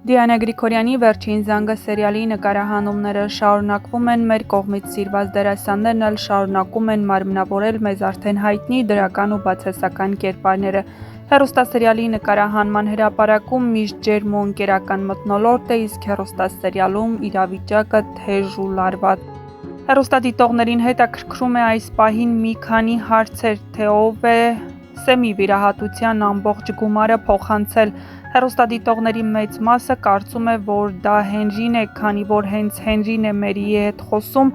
Դիանա Գրիգորյանի «Վերջին զանգը» սերիալի նկարահանումները շարունակվում են, մեր կողմից սիրված դերասաններն էլ շարունակում են մարմնավորել մեզ արդեն հայտնի դրական ու բացասական կերպարները։ Հեռուստասերիալի նկարահանման հրապարակում միշտ ջերմ ու ընկերական մթնոլորտ է, իսկ հեռուստասերիալում իրավիճակը թեժ ու լարված։ Հեռուստադիտողներին հետաքրքրում է այս պահին մի քանի հարցեր, թե ով է Սեմի վիրահատության ամբողջ գումարը փոխանցել։ Հեռուստադիտողների մեծ մասը կարծում է, որ դա Հենրին է, քանի որ հենց Հենրին է Մերիի հետ խոսում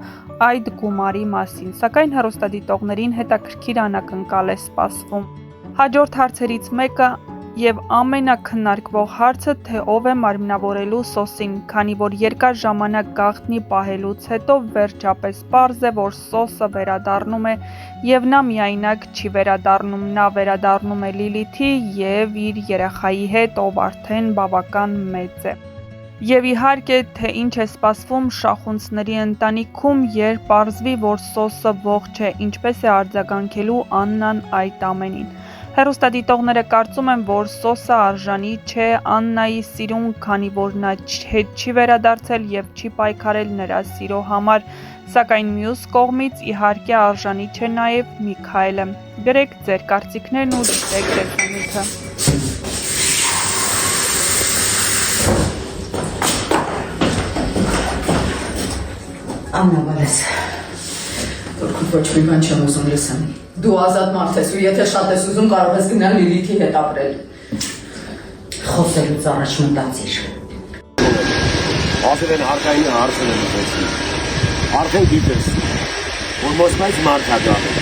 այդ գումարի մասին, սակայն հեռուստադիտողներին հետաքրքիր անակնկալ է սպասվում։ Հաջորդ հարցերից մեկը եւ ամենակննարկվող հարցը, թե ով է մարմնավորելու Սոսին, քանի որ երկար ժամանակ գաղտնի պահելուց հետո վերջապես պարզ է, որ Սոսը վերադառնում է եւ նա միայնակ չի վերադառնում, նա վերադառնում է Լիլիթի եւ իր երեխայի հետ, ով արդեն բավական մեծ է։ Եվ իհարկե, թե ինչ է սպասվում շախունցների ընտանիքում, երբ պարզվի, որ Սոսը ողջ է, ինչպես է արձագանքելու Աննան այդ ամենին։ Հեռուստադիտողները կարծում են, որ Սոսը արժանի չէ Աննայի սիրուն, քանի որ նա հետ չի վերադարձել եւ չի պայքարել նրա սիրո համար, սակայն մյուս կողմից իհարկե արժանի չէ նաեւ Միքայելը։ Գրեք ձեր կարծիքներն ու դիտեք տեսանյութը։ Աննա Վալես, ոչ մի բան չեմ ուզում լսեմ։ Դու ազատ մարդ ես ու եթե շատ ես ուզում կարող ես գնալ Լիլիթի հետ ապրել։ Խոսելուց առաջ մտածիր։ Ասել են հարկայինը հարցն են ուզեցին։ Արդեն գիտես, որ Մոսկվայից մարդ է գալու։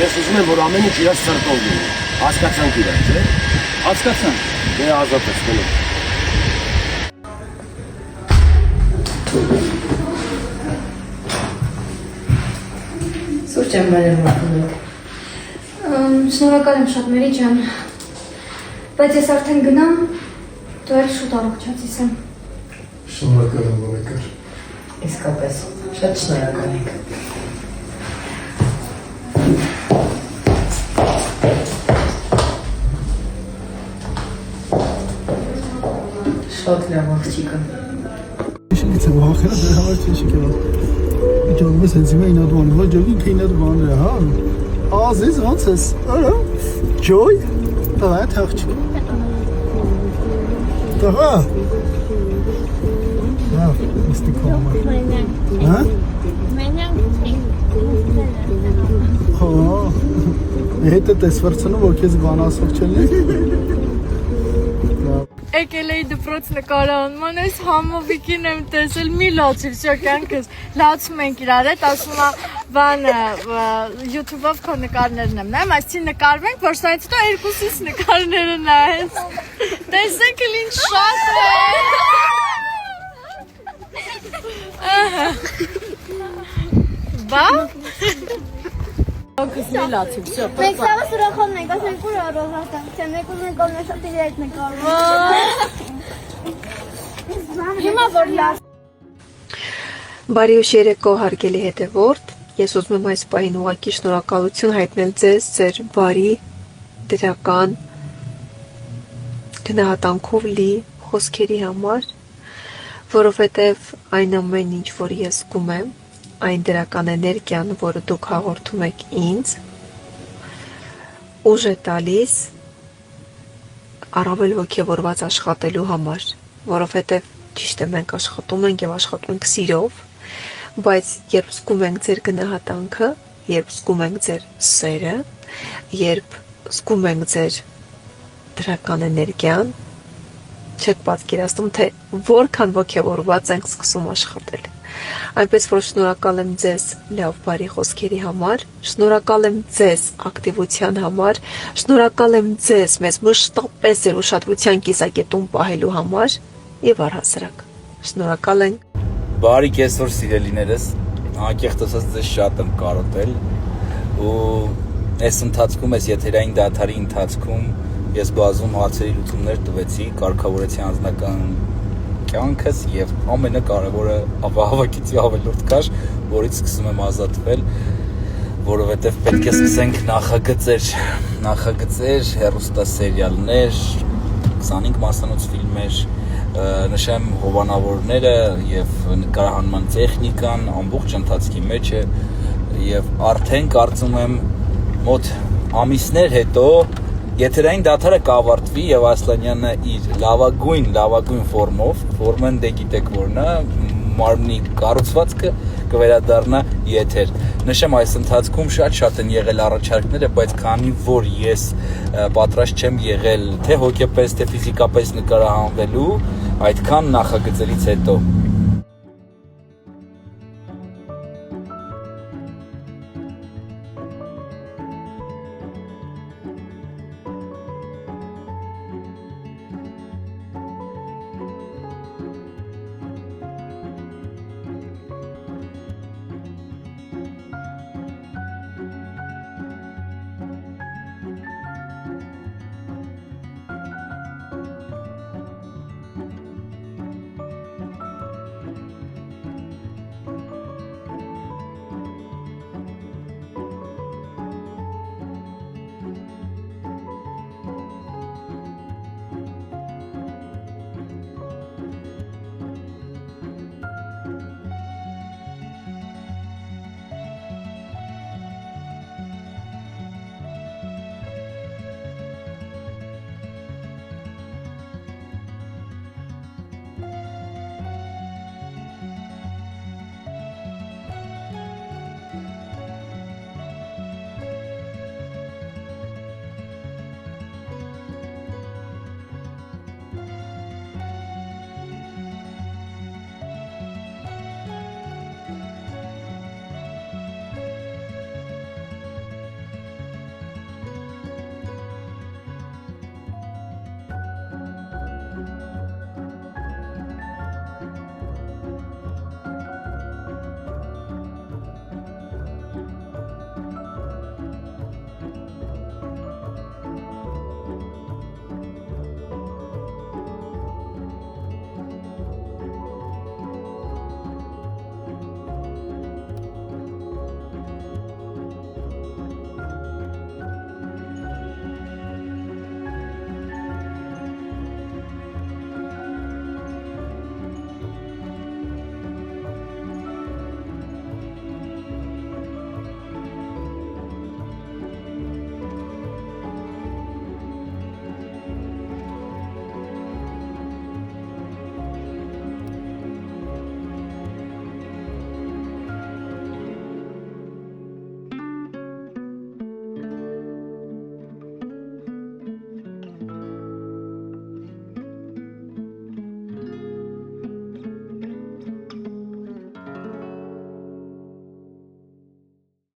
Ես ուզում եմ, որ ամեն ինչ իրաց սրտով լինի։ Հասկացանք իրար, չէ՞։ Հասկացանք։ Դե ազատ ես գնում։ Սուրճ եմ բերել մատուլետ։ Շնորհակալ եմ շատ Մերի ջան, բայց ես արդեն գնամ, դու էլ շուտ առողջացիս եմ։ Շնորհակալ եմ, Վարեկար։ Իսկապես, շատ շնորհակալ եք։ Շատ լավ աղջիկը։ Ինչ է վախը, դե համար չի շիկել։ Ջոկս հենց հիմա ինադուան, հա ջոկին թե ինադուան է, հա։ Ազիզ ոնց ես։ Արա։ Ջոյ։ Դա է թախչի։ Դա։ Հա, իստի կոմա։ Հա։ Հա։ Հետը տես վրցնում, որ քեզ բան ասող չլինի։ Եկել էի դպրոց նկարահանման, այս համովիկին եմ տեսել, մի լացիր շոկյանքս, լացում ենք իրար հետ, ասում բանը YouTube-ով քո նկարներն եմ նայում, այսինքն նկարվենք, որ սայից հետո երկուսից նկարները նայես, տեսեք էլ ինչ շատ է, բա? Կզմի լացիք, շո, պրպա։ Մենք սավը սրախոն ենք, ասենք կուր առողատ եմ, չեմ նեկուզ նկորն է շատ իրայտ նկարում։ Հիմա որ լավ։ Բարի ուշ երեկո հարգելի հետևորդ, ես ուզում եմ այս պահին ուղղակի շնորհակալություն հայտնել ձեզ ձեր բարի, դրական, գնահատանքով լի խոսքերի համար, որովհետև այն ամեն ինչ, որ ես զգում եմ, այն դրական էներգիան, որը դուք հաղորդում եք ինձ, ուժ է տալիս առավել ոգևորված աշխատելու համար, որովհետև ճիշտ է մենք աշխատում ենք եւ աշխատում ենք սիրով, բայց երբ զգում ենք ձեր գնահատանքը, երբ զգում ենք ձեր սերը, երբ զգում ենք ձեր դրական էներգիան, չեք պատկերացնում, թե որքան ոգևորված ենք սկսում աշխատել։ Այնպես որ շնորհակալ եմ ձեզ լավ բարի խոսքերի համար, շնորհակալ եմ ձեզ ակտիվության համար, շնորհակալ եմ ձեզ մեզ մշտապես ձեր ուշադրության կիսակետում պահելու համար եւ առհասարակ շնորհակալ ենք։ Բարի կեսօր սիրելիներս, անկեղծ ասած ձեզ շատ եմ կարոտել ու այս ընթացքում, այս եթերային դադարի ընթացքում ես բազում հարցերի լուծումներ տվեցի, կարգավորեցի անձնական կյանքս եւ ամենակարևորը հավաքեցի ավելորդ քաշ, որից սկսում եմ ազատվել, որովհետեւ պետք է սկսենք նախագծեր, հեռուստասերիալներ, 25 մասնոց ֆիլմեր, նշեմ հովանավորները եւ նկարահանման տեխնիկան ամբողջ ընթացքի մեջ է եւ արդեն կարծում եմ մոտ ամիսներ հետո եթերային դադարը կավարտվի եւ Ասլանյանը իր լավագույն ֆորմեն դե գիտեք որն է մարմնի կառուցվածքը կվերադառնա եթեր։ Նշեմ այս ընթացքում շատ են եղել առաջարկները, բայց քանի որ ես պատրաստ չեմ եղել թե հոգեպես, թե ֆիզիկապես նկարահանվելու, այդքան նախագծերից հետո